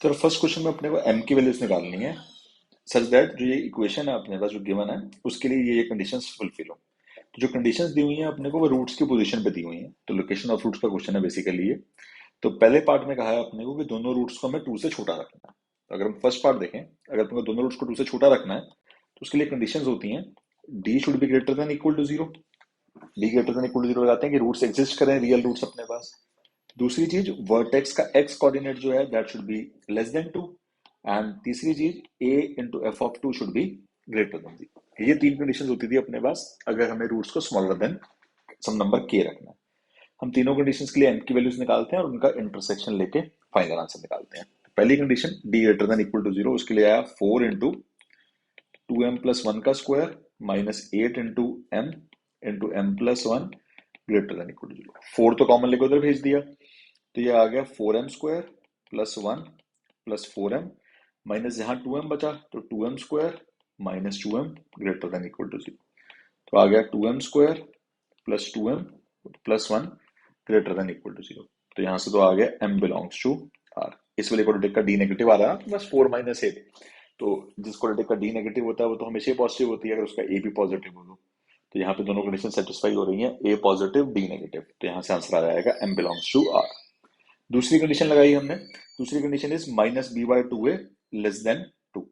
तो first question में अपने को m की वैल्यूज निकालनी है सच दैट जो ये इक्वेशन है अपने पास जो गिवन है उसके लिए ये कंडीशंस फुलफिल हो। तो जो कंडीशंस दी हुई हैं अपने को वो रूट्स की पोजीशन पे दी हुई हैं, तो लोकेशन ऑफ रूट्स का क्वेश्चन है बेसिकली ये। तो पहले पार्ट में कहा है अपने को कि दोनों रूट्स को हमें 2 से छोटा रखना है। तो अगर हम फर्स्ट पार्ट देखें, अगर अपने को दोनों रूट्स को 2 से छोटा रखना है तो उसके लिए कंडीशंस होती हैं d should be greater than equal to 0। d greater than equal to 0 लगाते हैं कि रूट्स एग्जिस्ट करें, रियल रूट्स अपने पास। दूसरी चीज वर्टेक्स का x कोऑर्डिनेट जो है that should be less than 2। And तीसरी चीज a into f of 2 should be greater than 0। ये तीन कंडीशंस होती थी अपने पास अगर हमें रूट्स को smaller then some number k रखना है। हम तीनों कंडीशंस के लिए m की वैल्यूज निकालते हैं और उनका इंटरसेक्शन लेके फाइनल आंसर निकालते हैं। पहली condition d greater than equal to 0, उसके लिए आया 4 इंटू 2m प्लस 1 का square minus 8 into m plus 1 greater than equal to 0। 4 तो कॉमन लेके उधर भेज दिया, तो ये आ गया 4m square plus 1 plus 4m minus यहाँ 2m बचा तो 2m square minus 2m greater than equal to 0। तो आ गया 2m square plus 2m plus 1 greater than equal to 0। तो यहाँ से तो आ गया m बिलोंग्स टू r। इस वाले क्वाड्रेटिक का d नेगेटिव आ रहा है तो बस 4 माइनस 8। तो जिस क्वाड्रेटिक का d नेगेटिव होता है वो तो हमेशा ही पॉजिटिव होती है अगर उसका a भी पॉजिटिव हो। तो यहाँ पे दोनों कंडीशन सेटिस्फाई हो रही हैं, a पॉजिटिव d नेगेटिव। तो यहाँ से आंसर आ जाएगा m बिलोंग्स टू r। दूसरी कंडीशन लगाई हमने, दूसरी condition is minus B by two A less than 2।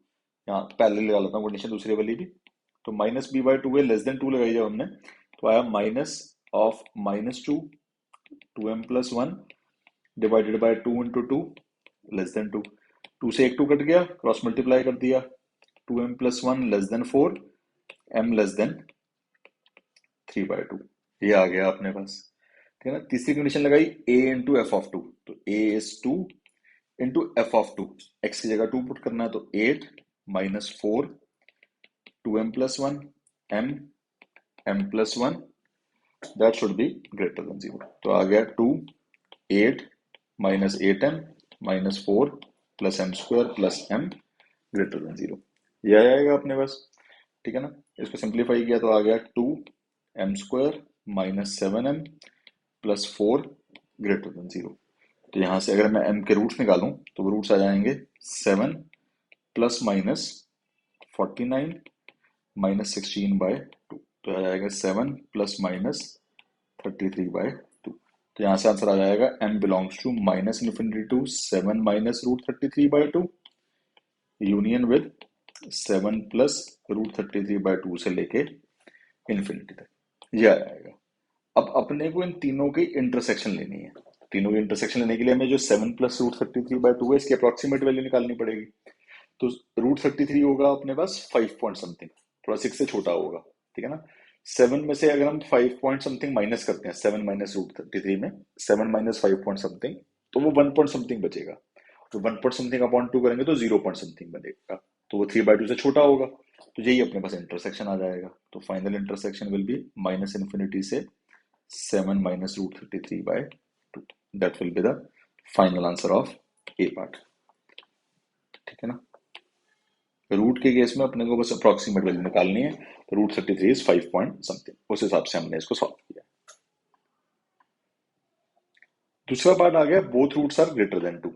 यहाँ पहले लगा लेता हूँ कंडीशन दूसरी वाली भी। तो minus B by two A less than 2 लगाई जब हमने तो आया minus of minus 2m plus 1 divided by 2 into 2 less than 2। 2 से एक 2 कट गया, क्रॉस मल्टीप्लाई कर दिया, 2m plus 1 less than 4 m less than 3 by 2। ये आ गया अपने पास, ठीक है ना। तीसरी कंडीशन लगाई a इंटू एफ ऑफ 2, तो a is 2 into f of 2, x की जगह 2 पुट करना है तो 8 minus 4 2m plus 1 m plus 1 that should be greater than 0। तो आ गया 2 8 minus 8m minus 4 plus m square plus m greater than 0। ये आएगा अपने पास, ठीक है ना। इसको सिंप्लीफाई किया तो आ गया 2m square minus 7m plus 4 greater than 0। तो यहां से अगर मैं m के रूट्स निकालूं तो वो रूट्स आ जाएंगे 7 प्लस माइनस 49 माइनस 16 बाय 2। तो आ जाएगा 7 प्लस माइनस 33 बाय 2। तो यहां से आंसर आ जाएगा m belongs to minus infinity to 7 minus root 33 by 2 union with 7 plus root 33 by 2 से लेके इन्फिनिटी तक। ये आ जाएगा। अब अपने को इन तीनों की इंटरसेक्शन लेनी है। तीनों की इंटरसेक्शन लेने के लिए हमें जो 7 प्लस रूट 33 बाय 2 है इसकी अप्रोक्सीमेट वैल्यू निकालनी पड़ेगी। तो रूट 33 होगा अपने पास 5 पॉइंट समथिंग, थोड़ा 6 से छोटा होगा, ठीक है ना। 7 में से अगर हम 5 पॉइंट समथिंग माइनस करते हैं 7 माइनस रूट 33 में 7 माइनस 5 पॉइंट समथिंग तो वो 1 पॉइंट समथिंग बचेगा। तो 1 पॉइंट समथिंग अपॉन 2 करेंगे तो 0 पॉइंट समथिंग बनेगा, तो वो 3 बाय 2 से छोटा होगा। तो यही अपने पास इंटरसेक्शन आ जाएगा। तो final intersection will be minus infinity से 7 minus root 33 by 2. That will be the final answer of A part. ठीक है ना। रूट के केस में अपने को बस अप्रोक्सीमेट वैल्यू निकालनी है, तो रूट 33 इज 5 पॉइंट समथिंग, उस हिसाब से हमने इसको सॉल्व किया। दूसरा पार्ट आ गया both roots are greater than 2।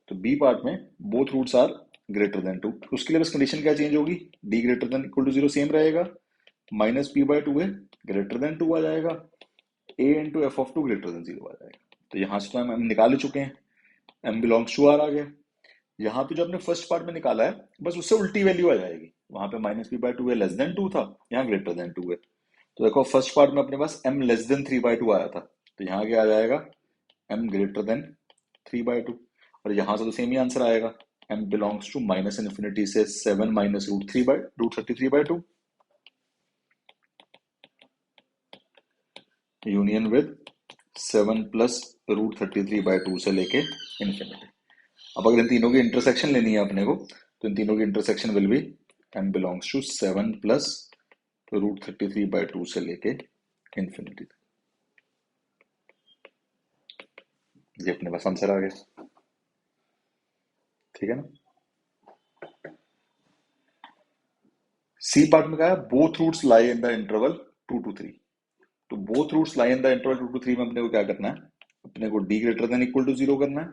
तो बी पार्ट में both roots are greater than 2, उसके लिए बस कंडीशन क्या चेंज होगी, D greater than equal to 0 same रहेगा, माइनस पी बाय 2 है ग्रेटर देन 2 आ जाएगा, a into f of 2 greater than 0 आ जाएगा। तो यहाँ से तो हम निकाल ही चुके हैं, m बिलोंग्स टू r आ गया। यहाँ पे जो आपने फर्स्ट पार्ट में निकाला है बस उससे उल्टी वैल्यू आ जाएगी। वहां पे माइनस पी बाय 2 है लेस देन 2 था, यहाँ ग्रेटर देन 2 है। तो देखो फर्स्ट पार्ट में अपने पास m लेस देन 3 बाय 2 आया था, तो यहाँ क्या आ जाएगा m ग्रेटर देन 3 बाय 2। और यहाँ से तो सेम ही आंसर आएगा, m belongs to minus infinity से 7 minus root 33 by 2 union with 7 plus root 33 by 2 से लेके इन्फिनिटी। अब अगर इन तीनों की इंटरसेक्शन लेनी है अपने को तो इन तीनों की intersection will be m belongs to 7 plus root 33 by 2 से लेके इन्फिनिटी तक। ये अपने पास आंसर आ गया, ठीक है ना। सी पार्ट में कहा है both roots lie in the interval 2 to 3। तो both roots lie in the interval 2 to 3 में अपने को क्या करना है, अपने को d greater than equal to 0 करना है,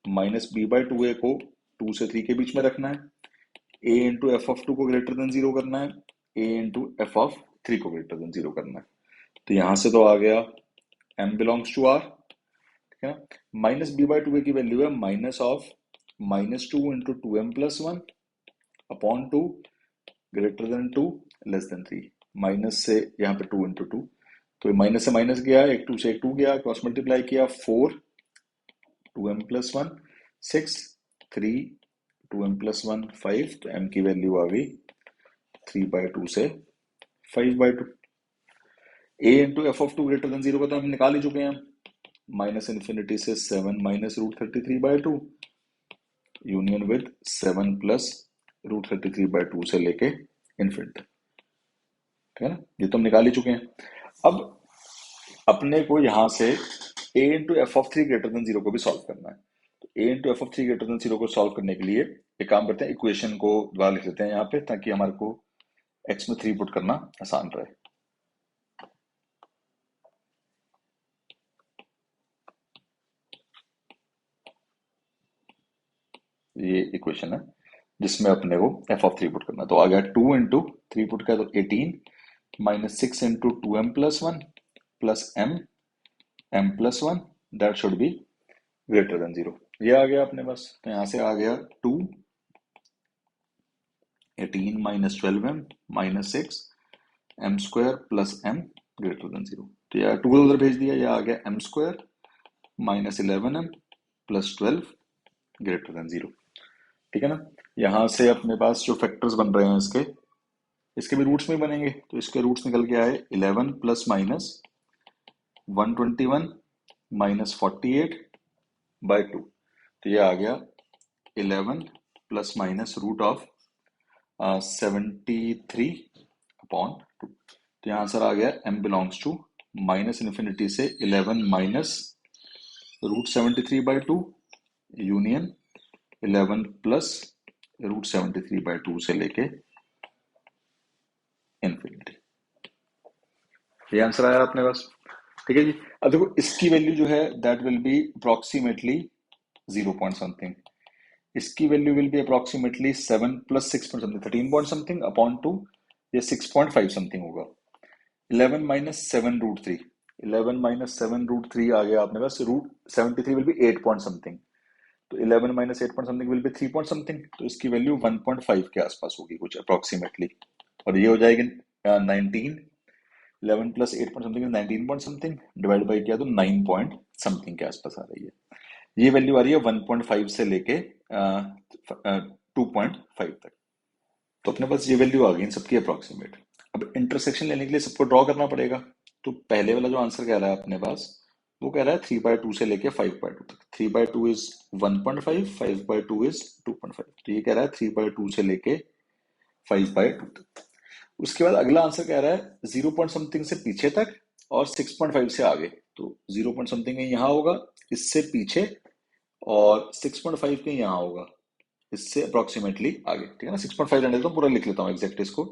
माइनस बी बाय 2a को 2 से 3 के बीच में रखना है, a इंटू एफ ऑफ 2 को ग्रेटर देन 0 करना है, a इंटू एफ ऑफ 3 को ग्रेटर देन 0 करना है। तो यहां से तो आ गया m बिलोंग्स टू r, ठीक है ना। माइनस बी बाई टू की वैल्यू है minus of -2 into 2m plus 1 upon 2 greater than 2 less then 3। Minus से यहाँ पे 2 इंटू 2, तो माइनस से माइनस गया, एक 2 से एक 2 गया, क्रॉस मल्टीप्लाई किया, 4 2m प्लस 1 6 3 2m प्लस 1 5, तो m की वैल्यू आ गई 3/2 से 5/2। a into f of 2 greater than 0 का तो हम निकाल ही चुके हैं, माइनस इन्फिनिटी से 7 माइनस √33/2 यूनियन विद 7 प्लस √33/2 से लेके इन्फिनिटी, ठीक है ना। ये तो हम निकाल ही चुके हैं। अब अपने को यहां से a into f of 3 greater than 0 को भी सॉल्व करना है। तो a into f of 3 greater than 0 को सॉल्व करने के लिए एक काम करते हैं, इक्वेशन को दोबारा लिख लेते हैं यहाँ पे, ताकि हमारे को x में 3 पुट करना आसान रहे। ये इक्वेशन है जिसमें अपने को एफ ऑफ 3 पुट करना, तो आ गया 2 इंटू 3 पुट किया तो 18 minus 6 into 2m plus 1 plus m plus 1 that should be greater than 0। ये आ गया अपने पास, तो यहाँ से आ गया 2 18 minus 12m minus 6 m square plus m greater than 0। तो यह 2 उधर भेज दिया, यह आ गया m square minus 11m plus 12 greater than 0, ठीक है ना। यहाँ से अपने पास जो फैक्टर्स बन रहे हैं इसके भी रूट्स में बनेंगे, तो इसके रूट्स निकल के आए 11 प्लस माइनस 121 माइनस 48/2, तो ये आ गया 11 plus minus root of 73 upon 2। तो यहाँ आंसर आ गया m belongs to minus infinity से 11 माइनस √73/2 यूनियन 11 प्लस √73/2 से लेके इन्फिनिटी। ये आंसर आया अपने पास, ठीक है जी। अब देखो इसकी वैल्यू जो है that will be approximately 0 point something, इसकी value will be approximately 7 plus 6 point something 13 point something upon 2, ये 6.5 समथिंग होगा। 11 माइनस 7√3, 11 माइनस 7√3 आ गया अपने पास, √73 विल बी 8 पॉइंट समथिंग, तो 11 minus 8 point something will be 3 point something, तो इसकी वैल्यू 1.5 के आसपास होगी कुछ अप्रोक्सीमेटली, और ये हो जाएगी 19। 11 plus 8 point something 19 point something, divide by किया तो 9 पॉइंट समथिंग के आसपास आ रही है। ये वैल्यू आ रही है 1.5 से लेके 2.5 तक, तो अपने पास ये वैल्यू आ गई इन सबकी अप्रोक्सीमेट। अब इंटरसेक्शन लेने के लिए सबको ड्रॉ करना पड़ेगा, तो पहले वाला जो आंसर कह रहा है अपने पास, वो कह रहा है 3/2 से लेके 5/2 तक। 3/2 इज 1.5, 5/2 इज 2.5, तो ये कह रहा है 3/2 से लेके 5/2 तक। उसके बाद अगला आंसर कह रहा है 0 पॉइंट समथिंग से पीछे तक और 6.5 से आगे, तो 0 पॉइंट समथिंग यहाँ होगा, इससे पीछे, और 6.5 के यहाँ होगा, इससे अप्रोक्सीमेटली आगे, ठीक है ना। 6.5 रहने देता हूँ, पूरा लिख लेता हूँ एग्जैक्ट इसको।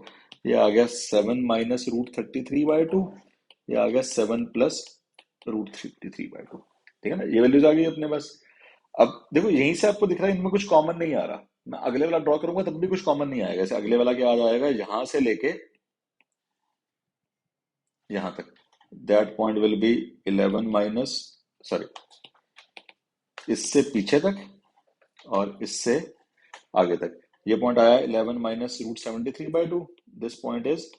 ये आ गया 7 माइनस √33/2, ये आ गया 7 प्लस √33/2, ठीक है ना। ये वैल्यूज आ गई अपने पास। अब देखो यहीं से आपको दिख रहा है इनमें कुछ कॉमन नहीं आ रहा, मैं अगले वाला ड्रॉ करूंगा तब भी कुछ कॉमन नहीं आएगा। जैसे अगले वाला क्या आ जाएगा, यहां से लेके यहां तक, that point will be 11 minus, sorry, इससे पीछे तक और इससे आगे तक। ये पॉइंट आया 11 minus √73/2, this point is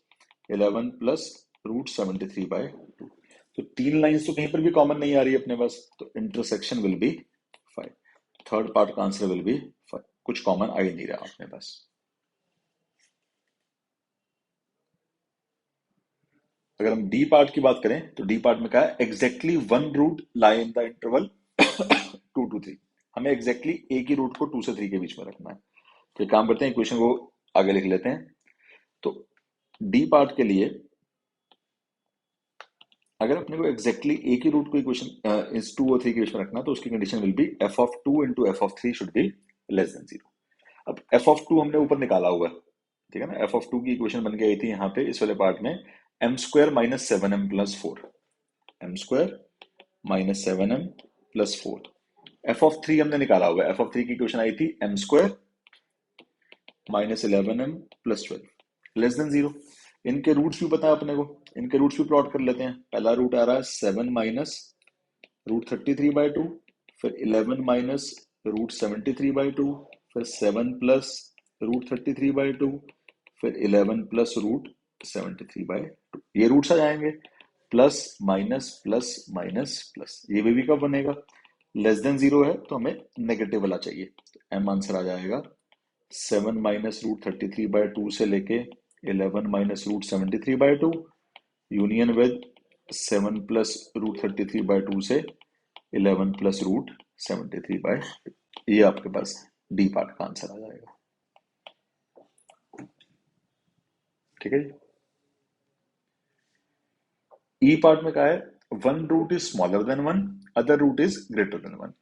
11 plus √73/2। तो 3 लाइंस तो कहीं पर भी कॉमन नहीं आ रही है अपने पास, तो intersection will B 5। Third part का आंसर विल बी 5, कुछ कॉमन आ ही नहीं रहा अपने पास। अगर हम डी पार्ट की बात करें तो डी पार्ट में क्या है, exactly one root lie in the interval 2 to 3, हमें एग्जैक्टली एक ही रूट को 2 से 3 के बीच में रखना है। तो एक काम करते हैं, इक्वेशन को आगे लिख लेते हैं। तो डी पार्ट के लिए अगर अपने को एग्जैक्टली एक ही रूट को इक्वेशन इस 2 और 3 के बीच में रखना, तो उसकी condition will be F of 2 into f of 3 should be less than 0। अब एफ ऑफ 2 हमने ऊपर निकाला हुआ है, ठीक है ना। एफ ऑफ 2 की इक्वेशन बन के आई थी यहाँ पे इस वाले पार्ट में, m square minus 7m plus 4, m square minus 7m plus 4, f of three हमने निकाला हुआ है, एफ ऑफ थ्री की क्वेश्चन आई थी m square minus 11m plus 12 less than zero. इनके रूट्स भी पता है अपने को, इनके रूट्स भी प्लॉट कर लेते हैं। पहला रूट आ रहा है 7 माइनस रूट 33/2, फिर 11 माइनस रूट 73/2, फिर 7 प्लस रूट 33/2, फिर 11 प्लस रूट 73/2। ये रूट्स आ जाएंगे, plus minus plus minus plus. ये भी कब बनेगा, लेस देन जीरो है तो हमें नेगेटिव वाला चाहिए। तो एम आंसर आ जाएगा 7 माइनस रूट 33/2 से लेके 11 minus root 73/2 union with 7 plus root 33/2 से 11 प्लस रूट 73/2। ये आपके पास डी पार्ट का आंसर आ जाएगा। ठीक है जी। ई पार्ट में क्या है, one root is smaller than one, other root is greater than one.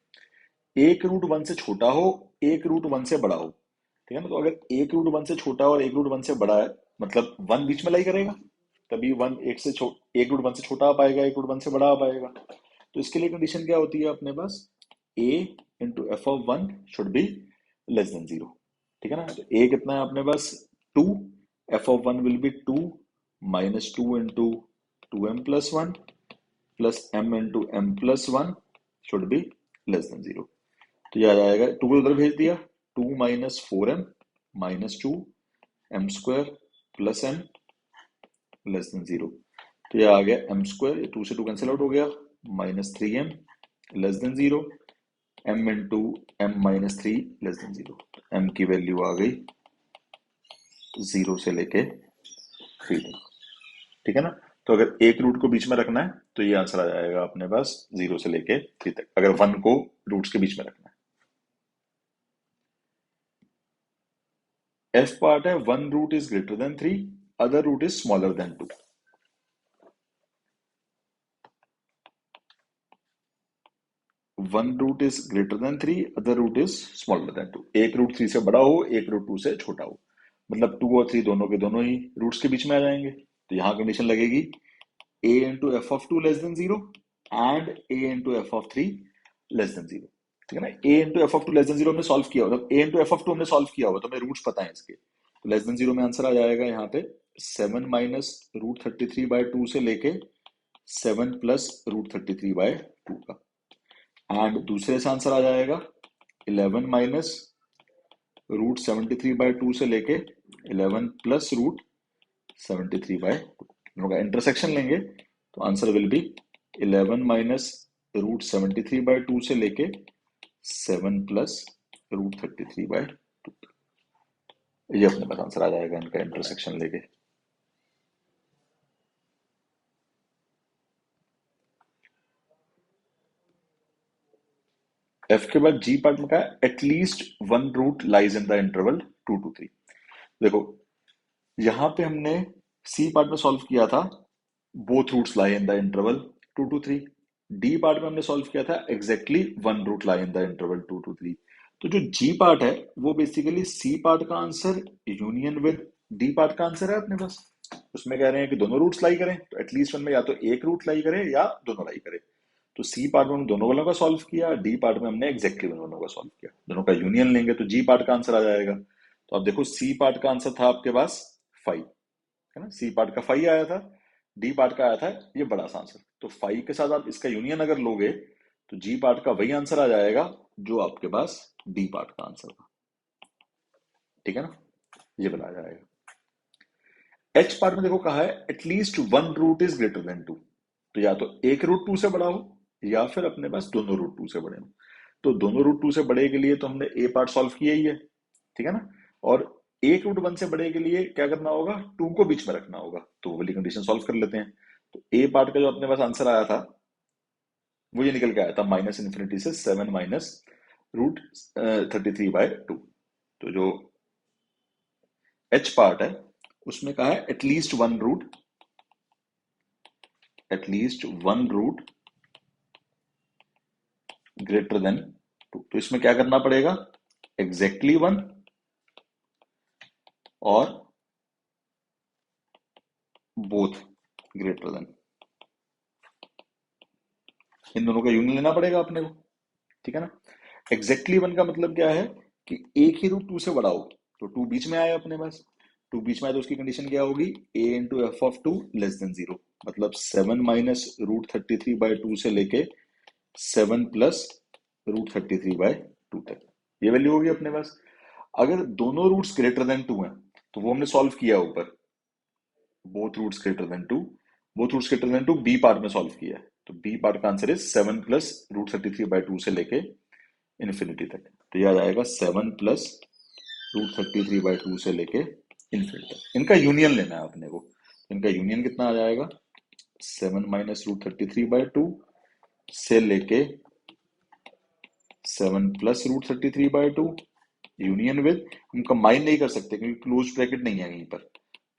एक रूट वन से छोटा हो, एक रूट वन से बड़ा हो। ठीक है ना, तो अगर एक रूट वन से छोटा और एक रूट वन से बड़ा है, मतलब वन बीच में लाई करेगा, तभी वन एक रूट वन से छोटा आ पाएगा, एक रूट वन से बड़ा आ पाएगा। तो इसके लिए कंडीशन क्या होती है अपने पास, a into f of one should be less than zero. ठीक है ना, तो a कितना है अपने पास 2, F of one will be 2 minus 2 into 2m plus 1 plus m into m plus 1 should be less than zero. तो ये आ जाएगा, टू को उधर भेज दिया, 2 - 4m -2 m square plus m less than zero. तो ये आ गया m स्क्वायर, टू से टू कैंसिल आउट हो गया, -3m less than zero, m into m -3 less than zero. m की वैल्यू आ गई 0 से लेके 3 तक। ठीक है ना, तो अगर एक रूट को बीच में रखना है तो ये आंसर आ जाएगा अपने पास 0 से लेके 3 तक, अगर वन को रूट्स के बीच में रखना है। एफ पार्ट है one root is greater than 3, other root is smaller than 2। One root is greater than 3, other root is smaller than 2। एक रूट 3 से बड़ा हो, एक रूट 2 से छोटा हो, मतलब 2 और 3 दोनों के दोनों ही रूट्स के बीच में आ जाएंगे। तो यहां कंडीशन लगेगी a into f of two less than zero and a into f of three less than zero. ठीक है ना, a into f of two less than zero हमने सॉल्व किया, मतलब a into f of two हमने solve किया हुआ, तो हमें रूट्स पता है इसके। तो लेस देन जीरो में आंसर आ जाएगा यहाँ पे 7 माइनस रूट 33/2 से लेके 7 प्लस रूट 33/2 का। एंड दूसरे से आंसर आ जाएगा 11 माइनस रूट 73/2 से लेके 11 प्लस रूट 73/2। दोनों का इंटरसेक्शन लेंगे तो answer will be 11 minus root 73/2 से लेके 7 प्लस रूट 33/2। ये अपने पास आंसर आ जाएगा इनका इंटरसेक्शन लेके। एफ के बाद जी पार्ट में क्या है, at least one root lies in the interval 2 to 3। देखो यहां पे हमने सी पार्ट में सॉल्व किया था, both roots lie in the interval 2 to 3। D part में हमने सॉल्व किया था exactly one root lie in the interval 2 to 3। तो जो जी पार्ट है वो बेसिकली सी पार्ट का answer union with D part का आंसर है अपने पास। उसमें कह रहे हैं कि दोनों रूट्स लाई करें, तो एटलीस्ट वन में या तो एक रूट लाई करे या दोनों लाई करे। तो सी पार्ट में हमने दोनों वालों का सॉल्व किया, डी पार्ट में हमने एग्जैक्टली दोनों का सॉल्व किया। दोनों का यूनियन लेंगे तो जी पार्ट का आंसर आ जाएगा। तो आप देखो सी पार्ट का आंसर था आपके पास 5, है ना, सी पार्ट का 5 आया था, डी पार्ट का आया था ये बड़ा सा आंसर। तो 5 के साथ आप इसका यूनियन अगर लोगे तो जी पार्ट का वही आंसर आ जाएगा जो आपके पास डी पार्ट का आंसर था। ठीक है ना, ये बना जाएगा। एच पार्ट में देखो कहा है at least one root is greater than 2। तो या तो एक रूट 2 से बड़ा हो या फिर अपने पास दोनों रूट 2 से बड़े हो। तो दोनों रूट 2 से बड़े के लिए तो हमने ए पार्ट सॉल्व किया ही है। ठीक है ना, और एक रूट 1 से बड़े के लिए क्या करना होगा, 2 को बीच में रखना होगा। तो वो वाली कंडीशन सॉल्व कर लेते हैं। तो ए पार्ट का जो अपने पास आंसर आया था वो ये निकल के आया था -∞ से 7 माइनस रूट 33/2। तो जो एच पार्ट है उसमें कहा है at least one root greater than 2। तो इसमें क्या करना पड़ेगा, एग्जैक्टली वन और बोथ ग्रेटर देन, इन दोनों का यूनियन लेना पड़ेगा अपने को। ठीक है ना। एग्जैक्टली वन का मतलब क्या है कि एक ही रूट टू से बड़ा हो, तो टू बीच में आया अपने पास, टू बीच में आया तो उसकी कंडीशन क्या होगी, a into f of two less than zero, मतलब 7 - √33/2 से लेके 7 + √33/2 तक, ये वैल्यू होगी अपने पास। अगर दोनों रूट्स ग्रेटर देन टू हैं तो वो हमने सॉल्व किया ऊपर, both roots greater than two, both roots greater than two B part में सॉल्व किया है, तो बी पार्ट का आंसर इज 7 + √33/2 से लेके इन्फिनिटी तक। तो ये आ जाएगा 7 + √33/2 से लेके इन्फिनिटी तक। इनका यूनियन लेना है अपने को, इनका यूनियन कितना आ जाएगा, 7 - √33/2 से लेके 7 + √33/2 यूनियन विद, हम कंबाइन नहीं कर सकते क्योंकि क्लोज ब्रैकेट नहीं है कहीं पर,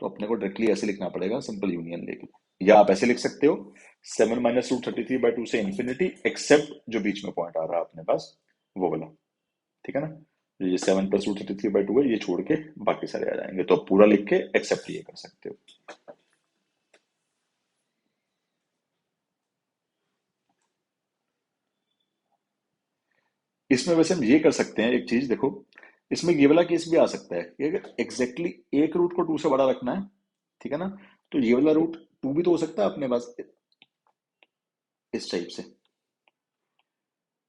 तो अपने को डायरेक्टली ऐसे लिखना पड़ेगा, सिंपल यूनियन लेके, या आप ऐसे लिख सकते हो 7 - √33/2 से इन्फिनिटी एक्सेप्ट जो बीच में पॉइंट आ रहा है अपने पास वो वाला, ठीक है ना। तो ये 7 + √33/2 है, ये छोड़ के बाकी सारे आ जाएंगे, तो आप पूरा लिख के एक्सेप्ट ये कर सकते हो। इसमें वैसे हम ये कर सकते हैं एक चीज, देखो इसमें ये वाला केस भी आ सकता है कि अगर एग्जैक्टली एक रूट को टू से बड़ा रखना है, ठीक है ना, तो ये वाला रूट टू भी तो हो सकता है अपने पास इस टाइप से,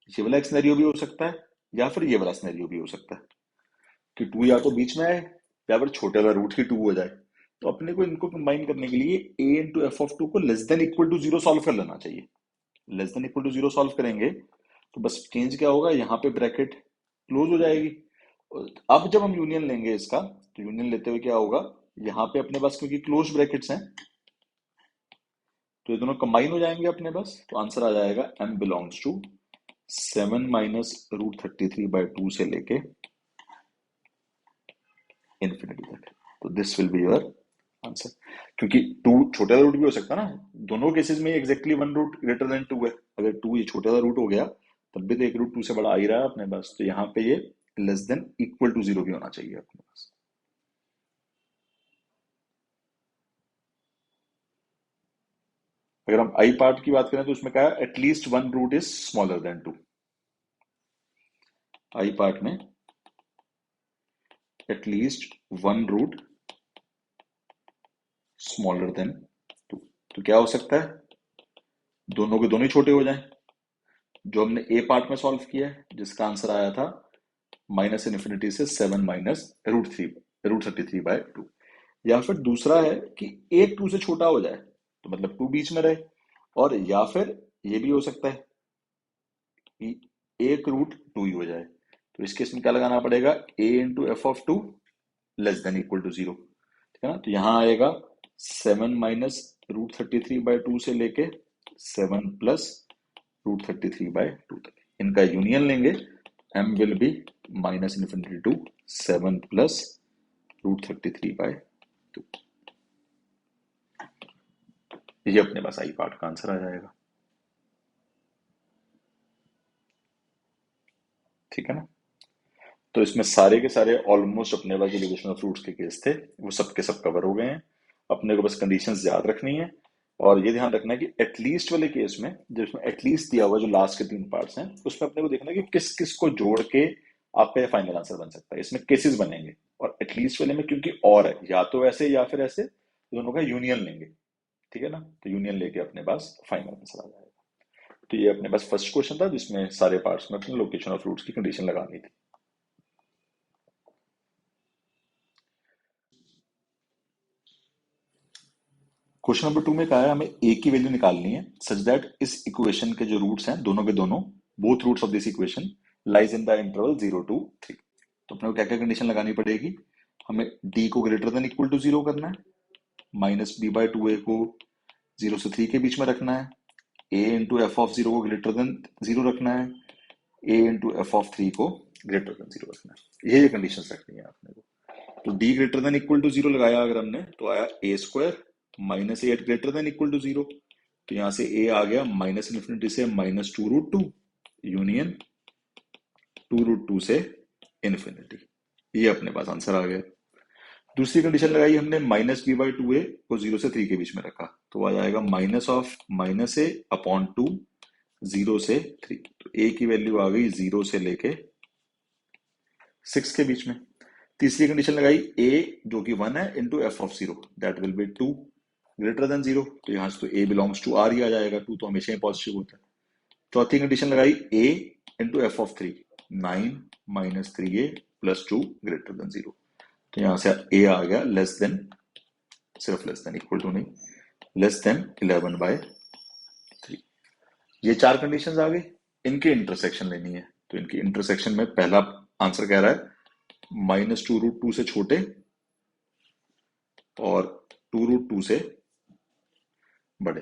ये वाला एक सिनेरियो भी हो सकता है, या फिर ये वाला सिनेरियो भी हो सकता है कि टू या तो बीच में आए या फिर छोटे वाला रूट ही टू हो जाए। तो अपने को इनको कंबाइन करने के लिए a into f of two को less than equal to zero solve कर लेना चाहिए। Less than equal to zero solve करेंगे तो बस चेंज क्या होगा, यहाँ पे ब्रैकेट क्लोज हो जाएगी। अब जब हम यूनियन लेंगे इसका, तो यूनियन लेते हुए क्या होगा, यहाँ पे अपने पास क्योंकि क्लोज ब्रैकेट्स हैं तो ये दोनों कंबाइन हो जाएंगे अपने पास, तो आंसर आ जाएगा m बिलोंग्स टू 7 - √33/2 से लेके इन्फिनिटी तक। तो this will be your answer, क्योंकि टू छोटा रूट भी हो सकता है ना, दोनों केसेस में exactly one root greater than two है, अगर टू ये छोटा रूट हो गया तब भी तो एक रूट टू से बड़ा आ ही रहा है अपने पास, तो यहाँ पे ये less than equal to zero भी होना चाहिए अपने पास। अगर हम आई पार्ट की बात करें तो उसमें क्या है, at least one root is smaller than two, I part में at least one root smaller than two, तो क्या हो सकता है, दोनों के दोनों ही छोटे हो जाएं, जो हमने ए पार्ट में सॉल्व किया है जिसका आंसर आया था माइनस इन्फिनिटी से 7 - √33/2, या फिर दूसरा है कि एक टू से छोटा हो जाए, तो मतलब टू बीच में रहे, और या फिर ये भी हो सकता है कि एक रूट टू ही हो जाए, तो इस केस में क्या लगाना पड़ेगा, a into f of two less than equal to zero, ठीक है ना। तो यहाँ आएगा 7 - √33/2 से लेके 7 + √33/2 तक, इनका यूनियन लेंगे, m will be minus infinity to 7 + √33/2, ये अपने पास आई पार्ट का आंसर आ जाएगा, ठीक है ना। तो इसमें सारे के सारे ऑलमोस्ट अपने पास जो डिविजन ऑफ फ्रूट्स के केस थे वो सब के सब कवर हो गए हैं। अपने को बस कंडीशंस याद रखनी है, और ये ध्यान रखना है कि एटलीस्ट वाले केस में, जिसमें एटलीस्ट दिया हुआ जो लास्ट के तीन पार्ट्स हैं, उसमें अपने को देखना है कि किस किस को जोड़ के आपका फाइनल आंसर बन सकता है, इसमें केसेस बनेंगे। और एटलीस्ट वाले में क्योंकि और है, या तो ऐसे या फिर ऐसे, तो दोनों का यूनियन लेंगे, ठीक है ना, तो यूनियन लेके अपने पास फाइनल आंसर आ जाएगा। तो ये अपने पास फर्स्ट क्वेश्चन था जिसमें सारे पार्ट्स में अपने लोकेशन ऑफ फ्रूट्स की कंडीशन लगानी थी। क्वेश्चन नंबर टू में कहा है हमें ए की वैल्यू निकालनी है सच दैट इस इक्वेशन के जो रूट्स हैं दोनों के दोनों, both roots of this equation lies in the interval 0 to 3। तो अपने को क्या क्या कंडीशन लगानी पड़ेगी, हमें डी को greater than equal to zero करना है, -b/2a को 0 से 3 के बीच में रखना है, a into f of zero को ग्रेटर देन जीरो रखना है, a into f of three को ग्रेटर देन जीरो रखना है, ये कंडीशन रखनी है अपने को। तो D greater than equal to zero लगाया अगर हमने, तो आया a² -8 greater than equal to zero, तो यहां से a आ गया माइनस इन्फिनिटी से -2√2 यूनियन 2√2 से इन्फिनिटी, ये अपने पास आंसर आ गया। दूसरी कंडीशन लगाई हमने, -b/2a को 0 से 3 के बीच में रखा, तो आ जाएगा -(-a/2 0 से 3, तो ए की वैल्यू आ गई 0 से लेके 6 के बीच में। तीसरी कंडीशन लगाई ए जो कि 1 है into f of 0 that will B 2 greater than 0, तो यहां से तो ए बिलोंग्स टू आर ही आ जाएगा, 2 तो हमेशा ही पॉजिटिव होता है। चौथी कंडीशन लगाई a into f of 3, 9 minus 3a plus 2 greater than 0, तो यहां से ए आ गया लेस देन, सिर्फ लेस देन, इक्वल टू नहीं, लेस देन 11/3। ये चार कंडीशंस आ गई, इनकी इंटरसेक्शन लेनी है, तो इनकी इंटरसेक्शन में पहला आंसर कह रहा है -2√2 से छोटे और 2√2 से बड़े।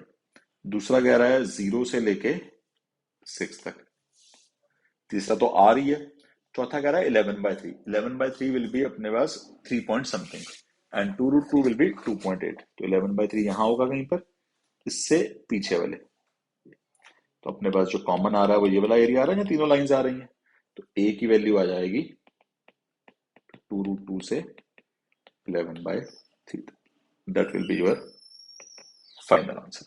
दूसरा कह रहा है 0 से लेके 6 तक। तीसरा तो आर ही है। चौथा कह रहा है 11/3, 11/3 विल बी अपने पास 3 point something and 2√2 will be 2.8, तो 11/3 यहां होगा कहीं पर, इससे पीछे वाले। तो अपने पास जो कॉमन आ रहा है वो ये वाला एरिया आ रहा है, या तीनों लाइंस आ रही हैं, तो ए की वैल्यू आ जाएगी 2√2 से 11/3, that will be your final answer.